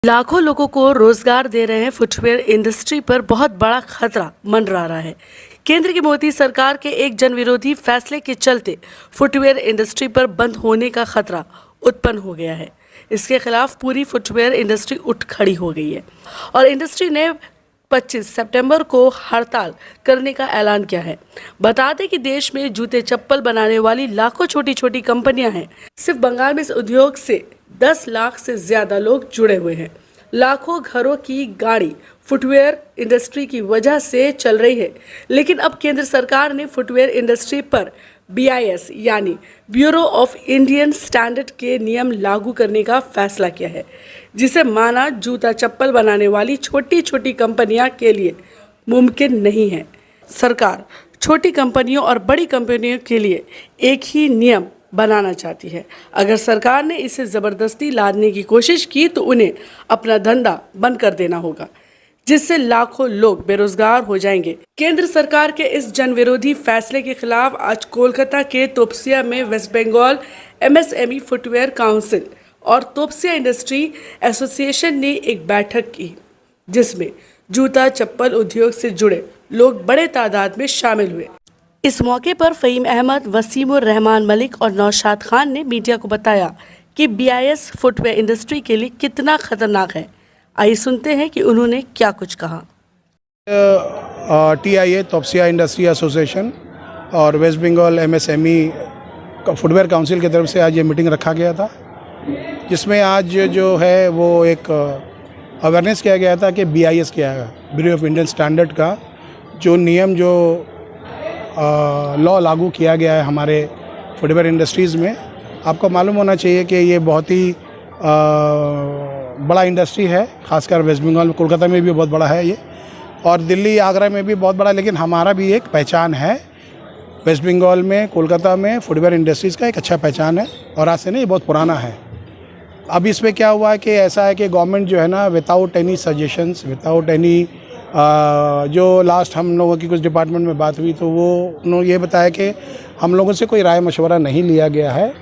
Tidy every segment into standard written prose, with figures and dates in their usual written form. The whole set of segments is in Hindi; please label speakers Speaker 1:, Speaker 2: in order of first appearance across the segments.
Speaker 1: लाखों लोगों को रोजगार दे रहे फुटवेयर इंडस्ट्री पर बहुत बड़ा खतरा मंडरा रहा है। केंद्र की मोदी सरकार के एक जनविरोधी फैसले के चलते फुटवेयर इंडस्ट्री पर बंद होने का खतरा उत्पन्न हो गया है। इसके खिलाफ पूरी फुटवेयर इंडस्ट्री उठ खड़ी हो गई है और इंडस्ट्री ने 25 सितंबर को हड़ताल करने का ऐलान किया है। बता दें कि देश में जूते चप्पल बनाने वाली लाखों छोटी छोटी कंपनियां हैं। सिर्फ बंगाल में इस उद्योग से 10 लाख से ज्यादा लोग जुड़े हुए हैं। लाखों घरों की गाड़ी फुटवेयर इंडस्ट्री की वजह से चल रही है, लेकिन अब केंद्र सरकार ने फुटवेयर इंडस्ट्री पर BIS यानी ब्यूरो ऑफ इंडियन स्टैंडर्ड के नियम लागू करने का फैसला किया है, जिसे माना जूता चप्पल बनाने वाली छोटी छोटी कंपनियां के लिए मुमकिन नहीं है। सरकार छोटी कंपनियों और बड़ी कंपनियों के लिए एक ही नियम बनाना चाहती है। अगर सरकार ने इसे ज़बरदस्ती लादने की कोशिश की तो उन्हें अपना धंधा बंद कर देना होगा, जिससे लाखों लोग बेरोजगार हो जाएंगे। केंद्र सरकार के इस जनविरोधी फैसले के खिलाफ आज कोलकाता के तोपसिया में West Bengal MSME footwear council और तोपसिया इंडस्ट्री एसोसिएशन ने एक बैठक की, जिसमें जूता चप्पल उद्योग से जुड़े लोग बड़े तादाद में शामिल हुए। इस मौके पर फ़हीम अहमद, वसीमुर रहमान मलिक और नौशाद खान ने मीडिया को बताया कि BIS फुटवेयर इंडस्ट्री के लिए कितना खतरनाक है। आइए सुनते हैं कि उन्होंने क्या कुछ कहा।
Speaker 2: TIA तोपसिया इंडस्ट्री एसोसिएशन और West Bengal MSME footwear council की तरफ से आज ये मीटिंग रखा गया था, जिसमें आज जो है वो एक अवेयरनेस किया गया था कि BIS क्या है, ब्यूरो ऑफ इंडियन स्टैंडर्ड का जो नियम जो लॉ लागू किया गया है हमारे फुटवेयर इंडस्ट्रीज़ में। आपको मालूम होना चाहिए कि ये बहुत ही बड़ा इंडस्ट्री है, खासकर वेस्ट बंगाल में, कोलकाता में भी बहुत बड़ा है ये, और दिल्ली आगरा में भी बहुत बड़ा। लेकिन हमारा भी एक पहचान है वेस्ट बंगाल में, कोलकाता में फुटवेयर इंडस्ट्रीज़ का एक अच्छा पहचान है, और आज से नहीं, ये बहुत पुराना है। अब इसमें क्या हुआ है कि ऐसा है कि गवर्नमेंट जो है ना, without any suggestions, without any जो लास्ट हम लोगों की कुछ डिपार्टमेंट में बात हुई तो वो उन्होंने ये बताया कि हम लोगों से कोई राय मशवरा नहीं लिया गया है,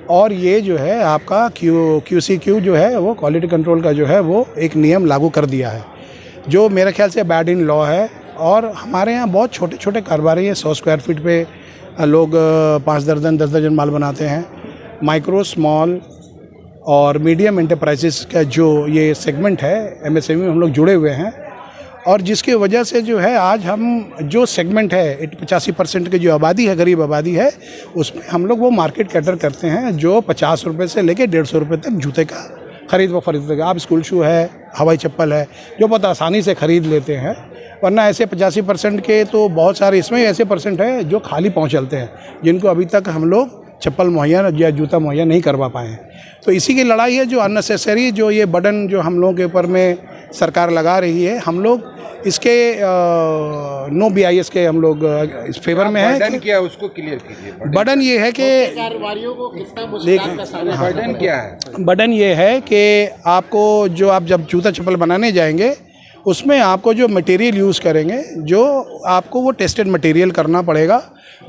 Speaker 2: और ये जो है आपका QCQ जो है वो क्वालिटी कंट्रोल का जो है वो एक नियम लागू कर दिया है, जो मेरे ख्याल से बैड इन लॉ है। और हमारे यहाँ बहुत छोटे छोटे कारोबारी हैं, 100 स्क्वायर फीट पे लोग 5 दर्जन 10 दर्जन माल बनाते हैं। माइक्रो, स्मॉल और मीडियम एंटरप्राइजेस का जो ये सेगमेंट है MSME में हम लोग जुड़े हुए हैं, और जिसकी वजह से जो है आज हम जो सेगमेंट है 85% की जो आबादी है, गरीब आबादी है, उसमें हम लोग वो मार्केट कैटर करते हैं जो 50 रुपये से लेके 150 रुपये तक जूते का खरीद व फरीद। आप स्कूल शू है, हवाई चप्पल है, जो बहुत आसानी से ख़रीद लेते हैं, वरना ऐसे 85% के तो बहुत सारे इसमें ऐसे परसेंट है जो खाली पहुँच चलते हैं, जिनको अभी तक हम लोग चप्पल मुहैया या जूता मुहैया नहीं करवा पाए हैं। तो इसी की लड़ाई है, जो अननेसेसरी जो ये बर्डन जो हम लोगों के ऊपर में सरकार लगा रही है, हम लोग इसके नो BIS के हम लोग इस फेवर में है।
Speaker 3: बर्डन क्या है उसको क्लियर कीजिए।
Speaker 2: बर्डन ये है कि
Speaker 3: कारोबारियों को कितना मुश्किल का सामना, बर्डन क्या है?
Speaker 2: बर्डन ये है कि आपको जो आप जब जूता चप्पल बनाने जाएंगे उसमें आपको जो मटेरियल यूज़ करेंगे, जो आपको वो टेस्टेड मटेरियल करना पड़ेगा,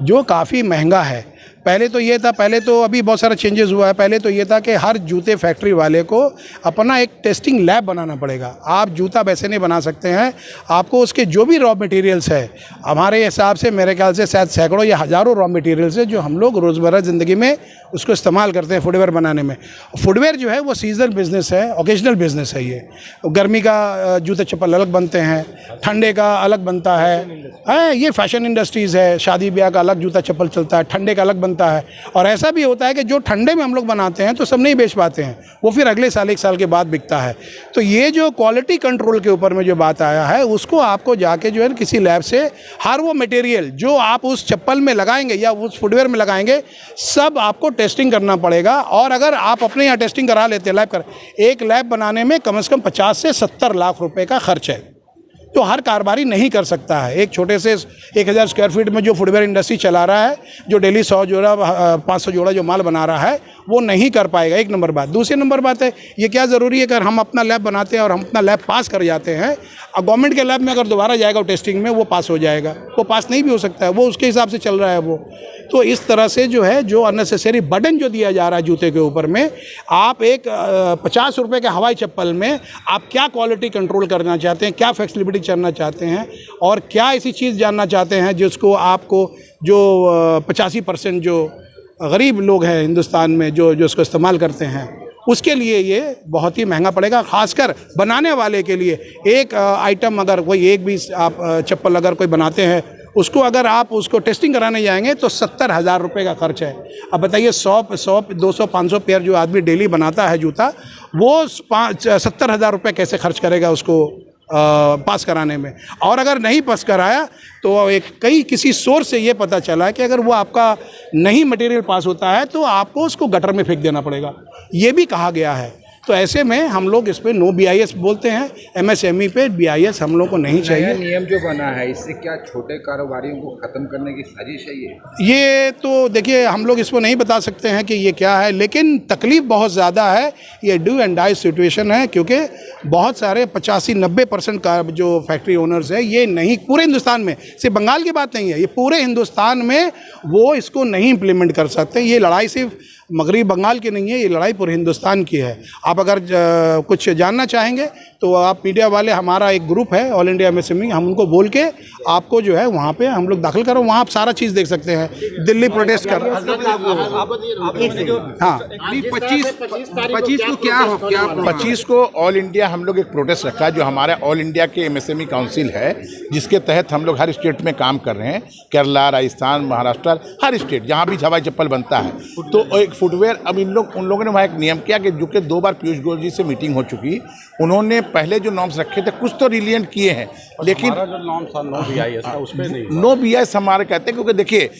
Speaker 2: जो काफ़ी महंगा है। पहले तो ये था, पहले तो अभी बहुत सारा चेंजेस हुआ है। पहले तो ये था कि हर जूते फैक्ट्री वाले को अपना एक टेस्टिंग लैब बनाना पड़ेगा। आप जूता वैसे नहीं बना सकते हैं, आपको उसके जो भी रॉ मटेरियल्स है, हमारे हिसाब से मेरे ख्याल से शायद सैकड़ों या हज़ारों रॉ मटेरियल्स है जो हम लोग रोज़मर्रा ज़िंदगी में उसको इस्तेमाल करते हैं फुटवेयर बनाने में। फुटवेयर जो है वो सीजनल बिज़नेस है, ओकेजनल बिज़नेस है। ये गर्मी का जूते चप्पल अलग बनते हैं, ठंडे का अलग बनता है, ये फैशन इंडस्ट्रीज़ है, शादी ब्याह का अलग जूता चप्पल चलता है, ठंडे का अलग बनता है। और ऐसा भी होता है कि जो ठंडे में हम लोग बनाते हैं तो सब नहीं बेच पाते हैं, वो फिर अगले साल 1 साल के बाद बिकता है। तो ये जो क्वालिटी कंट्रोल के ऊपर में जो बात आया है, उसको आपको जाके जो है किसी लैब से हर वो मटेरियल जो आप उस चप्पल में लगाएंगे या उस फुटवेयर में लगाएंगे, सब आपको टेस्टिंग करना पड़ेगा। और अगर आप अपने यहाँ टेस्टिंग करा लेते हैं लैब कर, एक लैब बनाने में कम से कम 50 से 70 लाख रुपए का खर्च है, तो हर कारोबारी नहीं कर सकता है। एक छोटे से 1000 स्क्वायर फीट में जो फुटवेयर इंडस्ट्री चला रहा है, जो डेली 100 जोड़ा 500 जोड़ा जो माल बना रहा है, वो नहीं कर पाएगा। एक नंबर बात। दूसरी नंबर बात है, ये क्या ज़रूरी है, अगर हम अपना लैब बनाते हैं और हम अपना लैब पास कर जाते हैं, अब गवर्नमेंट के लैब में अगर दोबारा जाएगा टेस्टिंग में वो पास हो जाएगा, वो पास नहीं भी हो सकता है, वो उसके हिसाब से चल रहा है वो। तो इस तरह से जो है जो अननेसेसरी बर्डन जो दिया जा रहा है जूते के ऊपर में, आप एक 50 रुपये के हवाई चप्पल में आप क्या क्वालिटी कंट्रोल करना चाहते हैं, क्या फ्लेक्सिबिलिटी करना चाहते हैं और क्या ऐसी चीज़ जानना चाहते हैं जिसको आपको जो 85% जो गरीब लोग हैं हिंदुस्तान में जो इसको इस्तेमाल करते हैं उसके लिए ये बहुत ही महंगा पड़ेगा, खासकर बनाने वाले के लिए। एक आइटम अगर कोई एक भी आप चप्पल अगर कोई बनाते हैं उसको अगर आप उसको टेस्टिंग कराने जाएंगे तो 70,000 रुपये का खर्च है। अब बताइए 100, 200, 500 पेयर जो आदमी डेली बनाता है जूता, वो 70,000 रुपये कैसे खर्च करेगा उसको पास कराने में। और अगर नहीं पास कराया तो किसी सोर्स से ये पता चला कि अगर वो आपका नहीं मटेरियल पास होता है तो आपको उसको गटर में फेंक देना पड़ेगा, ये भी कहा गया है। तो ऐसे में हम लोग इस पर नो BIS बोलते हैं, MSME पे BIS हम लोग को नहीं चाहिए।
Speaker 3: नियम जो बना है इससे क्या छोटे कारोबारियों को खत्म करने की साजिश है ये
Speaker 2: तो देखिए हम लोग इसको नहीं बता सकते हैं कि ये क्या है, लेकिन तकलीफ बहुत ज़्यादा है। ये डू एंड डाई सिचुएशन है क्योंकि बहुत सारे 85-90% का जो फैक्ट्री ओनर्स है ये नहीं, पूरे हिंदुस्तान में, सिर्फ बंगाल की बात नहीं है, ये पूरे हिंदुस्तान में वो इसको नहीं इम्प्लीमेंट कर सकते। ये लड़ाई सिर्फ मगरबी बंगाल की नहीं है, ये लड़ाई पूरे हिंदुस्तान की है। आप अगर कुछ जानना चाहेंगे तो आप मीडिया वाले, हमारा एक ग्रुप है ऑल इंडिया MSME, हम उनको बोल के आपको जो है वहाँ पे हम लोग दाखिल करो, वहाँ आप सारा चीज़ देख सकते हैं। दिल्ली प्रोटेस्ट कर हाँ
Speaker 3: 25 को क्या
Speaker 4: 25 को ऑल इंडिया हम लोग एक प्रोटेस्ट रखा है, जो हमारा ऑल इंडिया के MSME काउंसिल है, जिसके तहत हम लोग हर स्टेट में काम कर रहे हैं। केरला, राजस्थान, महाराष्ट्र, हर स्टेट जहाँ भी हवाई चप्पल बनता है तो एक फुटवेयर। अब उन लोगों ने वहाँ एक नियम किया कि जो कि 2 बार पीयूष गोयल जी से मीटिंग हो चुकी, उन्होंने पहले जो नॉर्म्स रखे थे कुछ तो रिलियंट किए हैं, लेकिन
Speaker 5: जो नॉर्म था नो BIS था उस पे नहीं,
Speaker 4: नो BIS हमारे कहते हैं। क्योंकि देखिए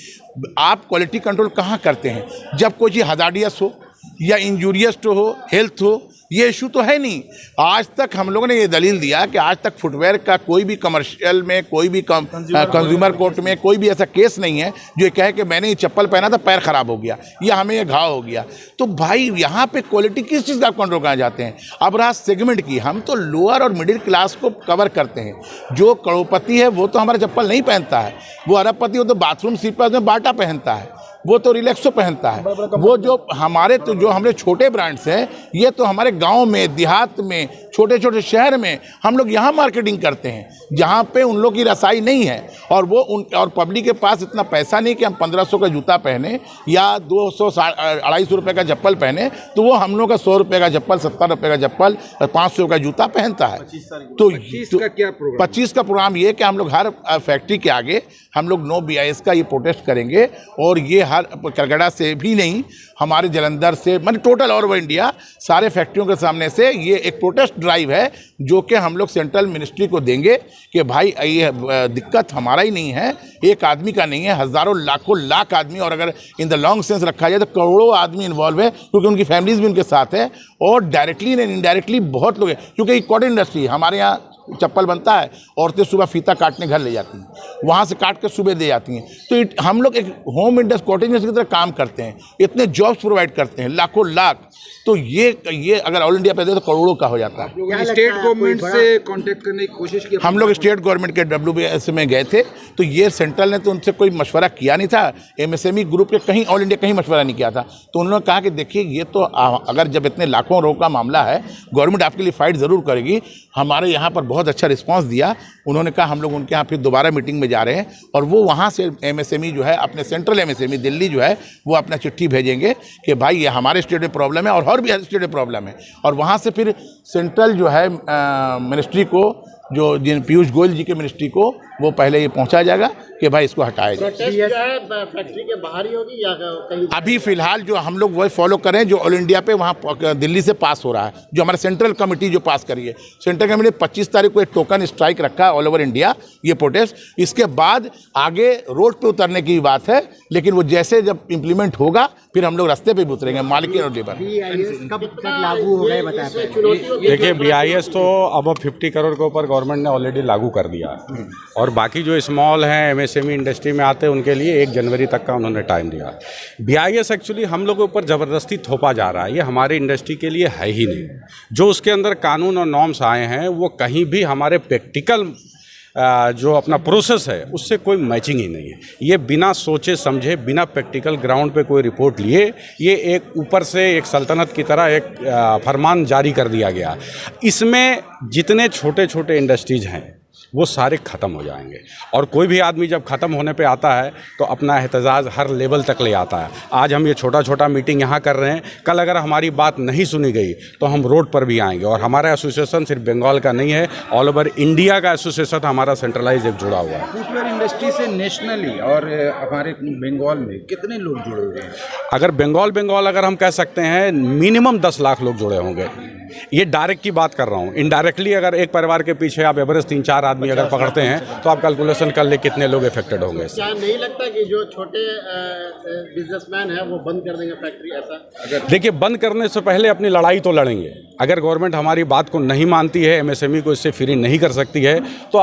Speaker 4: आप क्वालिटी कंट्रोल कहाँ करते हैं, जब कोई चीज़ हजार्डियस हो या इंजूरियस तो हो, हेल्थ हो, ये इशू तो है नहीं। आज तक हम लोगों ने ये दलील दिया कि आज तक फुटवेयर का कोई भी कमर्शियल में, कोई भी कंज्यूमर कोर्ट में कोई भी ऐसा केस नहीं है जो ये कहे कि मैंने ये चप्पल पहना था, पैर खराब हो गया या हमें ये घाव हो गया। तो भाई यहाँ पे क्वालिटी किस चीज़ का कंट्रोल करना चाहते हैं। अब रहा सेगमेंट की, हम तो लोअर और मिडिल क्लास को कवर करते हैं। जो करोड़पति है वो तो हमारा चप्पल नहीं पहनता है, वो अरबपति वो तो बाथरूम स्लीपर्स में बाटा पहनता है, वो तो रिलैक्सो पहनता है। वो जो हमारे छोटे ब्रांड्स हैं, ये तो हमारे गांव में, देहात में, छोटे छोटे शहर में हम लोग यहाँ मार्केटिंग करते हैं, जहाँ पे उन लोग की रसाई नहीं है और पब्लिक के पास इतना पैसा नहीं कि हम 1500 का जूता पहने या 200-250 रुपये का चप्पल पहने, तो वो हम लोग का 100 रुपये का चप्पल, 70 रुपये का चप्पल, 500 का जूता पहनता है। तो
Speaker 3: 25 का क्या प्रोग्राम?
Speaker 4: 25 का प्रोग्राम ये कि हम लोग हर फैक्ट्री के आगे हम लोग नो BIS का ये प्रोटेस्ट करेंगे। और ये हर करगड़ा से भी नहीं, हमारे जलंधर से, मतलब टोटल ऑल ओवर इंडिया सारे फैक्ट्रियों के सामने से ये एक प्रोटेस्ट ड्राइव है जो कि हम लोग सेंट्रल मिनिस्ट्री को देंगे कि भाई ये दिक्कत हमारा ही नहीं है, एक आदमी का नहीं है, हज़ारों लाखों लाख आदमी, और अगर इन द लॉन्ग सेंस रखा जाए तो करोड़ों आदमी इन्वॉल्व है, क्योंकि उनकी फैमिलीज भी उनके साथ है और डायरेक्टली एंड इनडायरेक्टली बहुत लोग हैं। क्योंकि ये कॉटन इंडस्ट्री है, हमारे यहाँ चप्पल बनता है, औरतें सुबह फीता काटने घर ले जाती हैं, वहाँ से काट कर सुबह दे जाती हैं। तो हम लोग एक होम इंडस्ट्री, कॉटन इंडस्ट्री की तरह काम करते हैं, इतने जॉब्स प्रोवाइड करते हैं, लाखों लाख। तो ये अगर ऑल इंडिया पे दे तो करोड़ों का हो जाता है।
Speaker 3: स्टेट गवर्नमेंट से कांटेक्ट करने की कोशिश की?
Speaker 4: हम लोग स्टेट गवर्नमेंट के WBS में गए थे, तो ये सेंट्रल ने तो उनसे कोई मशवरा किया नहीं था, MSME ग्रुप के कहीं ऑल इंडिया कहीं मशवरा नहीं किया था। तो उन्होंने कहा कि देखिए ये तो अगर जब इतने लाखों लोगों का मामला है, गवर्नमेंट आपके लिए फाइट ज़रूर करेगी। हमारे यहाँ पर बहुत अच्छा रिस्पॉन्स दिया। उन्होंने कहा हम लोग उनके यहाँ फिर दोबारा मीटिंग में जा रहे हैं और वो वहाँ से MSME जो है, अपने सेंट्रल MSME दिल्ली जो है, वो अपना चिट्ठी भेजेंगे कि भाई ये हमारे स्टेट में प्रॉब्लम है और भी स्टेट में प्रॉब्लम है। और वहाँ से फिर सेंट्रल जो है मिनिस्ट्री को, जो जिन पीयूष गोयल जी के मिनिस्ट्री को, वो पहले ये पहुंचा जाएगा कि भाई इसको हटाया जाए।
Speaker 6: फैक्ट्री के बाहर ही होगी या कहीं?
Speaker 4: अभी फिलहाल जो हम लोग वही फॉलो करें जो ऑल इंडिया पे वहाँ दिल्ली से पास हो रहा है, जो हमारा सेंट्रल कमेटी जो पास करी है। सेंट्रल कमेटी 25 तारीख को एक टोकन स्ट्राइक रखा है ऑल ओवर इंडिया, ये प्रोटेस्ट। इसके बाद आगे रोड पे उतरने की बात है, लेकिन वो जैसे जब इम्प्लीमेंट होगा फिर हम लोग रास्ते पे भी उतरेंगे, मालिक और लेबर।
Speaker 6: कब तक लागू हो गए बताए?
Speaker 5: देखिए BIS तो अब 50 करोड़ के ऊपर गवर्नमेंट ने ऑलरेडी लागू कर दिया है और और बाकी जो स्मॉल हैं एमएसएमई इंडस्ट्री में आते हैं उनके लिए 1 जनवरी तक का उन्होंने टाइम दिया। BIS एक्चुअली हम लोगों के ऊपर ज़बरदस्ती थोपा जा रहा है, ये हमारे इंडस्ट्री के लिए है ही नहीं। जो उसके अंदर कानून और नॉर्म्स आए हैं वो कहीं भी हमारे प्रैक्टिकल जो अपना प्रोसेस है उससे कोई मैचिंग ही नहीं है। ये बिना सोचे समझे, बिना प्रैक्टिकल ग्राउंड पे कोई रिपोर्ट लिए, ये एक ऊपर से एक सल्तनत की तरह एक फरमान जारी कर दिया गया। इसमें जितने छोटे छोटे इंडस्ट्रीज़ हैं वो सारे ख़त्म हो जाएंगे। और कोई भी आदमी जब ख़त्म होने पे आता है तो अपना एहतजाज हर लेवल तक ले आता है। आज हम ये छोटा छोटा मीटिंग यहाँ कर रहे हैं, कल अगर हमारी बात नहीं सुनी गई तो हम रोड पर भी आएंगे। और हमारा एसोसिएशन सिर्फ बंगाल का नहीं है, ऑल ओवर इंडिया का एसोसिएशन हमारा सेंट्रलाइज एक जुड़ा हुआ है।
Speaker 3: फुटवेयर इंडस्ट्री से नेशनली और हमारे बंगाल में कितने लोग जुड़े हुए हैं?
Speaker 5: अगर बंगाल अगर हम कह सकते हैं मिनिमम 10 लाख लोग जुड़े होंगे। ये डायरेक्ट की बात कर रहा हूँ। इनडायरेक्टली अगर एक परिवार के पीछे आप एवरेज 3-4 आदमी अगर पकड़ते हैं तो आप कैलकुलेशन कर ले कितने लोग इफेक्टेड होंगे।
Speaker 6: क्या नहीं लगता कि जो छोटे बिजनेसमैन है वो बंद कर देंगे फैक्ट्री? ऐसा
Speaker 5: देखिए, बंद करने से पहले अपनी लड़ाई तो लड़ेंगे। अगर गवर्नमेंट हमारी बात को नहीं मानती है, एमएसएमई को इससे फ्री नहीं कर सकती है, तो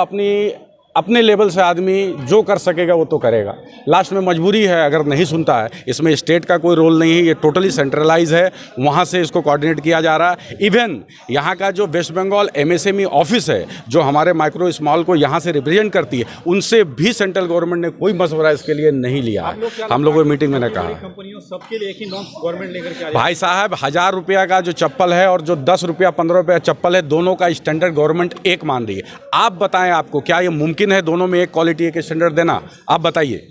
Speaker 5: अपने लेवल से आदमी जो कर सकेगा वो तो करेगा। लास्ट में मजबूरी है अगर नहीं सुनता है। इसमें स्टेट का कोई रोल नहीं है, ये टोटली सेंट्रलाइज है, वहाँ से इसको कोऑर्डिनेट किया जा रहा है। इवन यहाँ का जो वेस्ट बंगाल एमएसएमई ऑफिस है जो हमारे माइक्रो स्मॉल को यहाँ से रिप्रेजेंट करती है, उनसे भी सेंट्रल गवर्नमेंट ने कोई मशवरा इसके लिए नहीं लिया है। हम लोगों की मीटिंग में ने कहा
Speaker 7: कंपनियों सबके लिए एक ही नॉर्म्स गवर्नमेंट लेकर के आ रही है।
Speaker 5: भाई साहब, 1000 रुपया का जो चप्पल है और जो 10 रुपया 15 रुपया चप्पल है, दोनों का स्टैंडर्ड गवर्नमेंट एक मान रही है। आप बताएं, आपको क्या ये मुमकिन है दोनों में एक क्वालिटी एक स्टैंडर्ड देना? आप बताइए।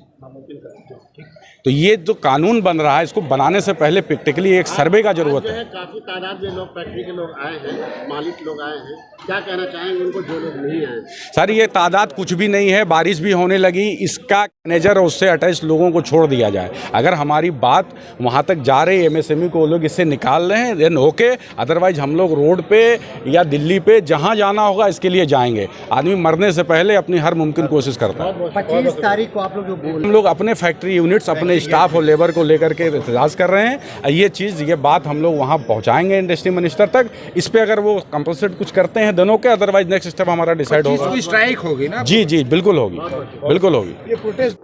Speaker 5: तो ये जो कानून बन रहा है इसको बनाने से पहले प्रैक्टिकली एक सर्वे का जरूरत है।
Speaker 6: काफी तादाद में लोग फैक्ट्री के लोग आए हैं, मालिक लोग आए हैं, क्या कहना चाहेंगे उनको जो लोग नहीं आए?
Speaker 5: सर, ये तादाद कुछ भी नहीं है, बारिश भी होने लगी। इसका मैनेजर और उससे अटैच लोगों को छोड़ दिया जाए। अगर हमारी बात वहाँ तक जा रही है, एमएसएमई को वो लोग इससे निकाल रहे हैं, देन ओके। अदरवाइज हम लोग रोड पे या दिल्ली पे जहाँ जाना होगा इसके लिए जाएंगे। आदमी मरने से पहले अपनी हर मुमकिन कोशिश करता है।
Speaker 6: 25 तारीख को आप लोग जो बोल
Speaker 5: हम लोग अपने फैक्ट्री यूनिट्स, अपने स्टाफ और लेबर को लेकर के एहतजाज कर रहे हैं। ये बात हम लोग वहाँ पहुँचाएंगे इंडस्ट्री मिनिस्टर तक। इस पर अगर वो कंपलसेट कुछ करते हैं then okay, otherwise next step हमारा डिसाइड होगा।
Speaker 3: स्ट्राइक होगी ना?
Speaker 5: जी बिल्कुल होगी, बिल्कुल होगी।
Speaker 2: ये प्रोटेस्ट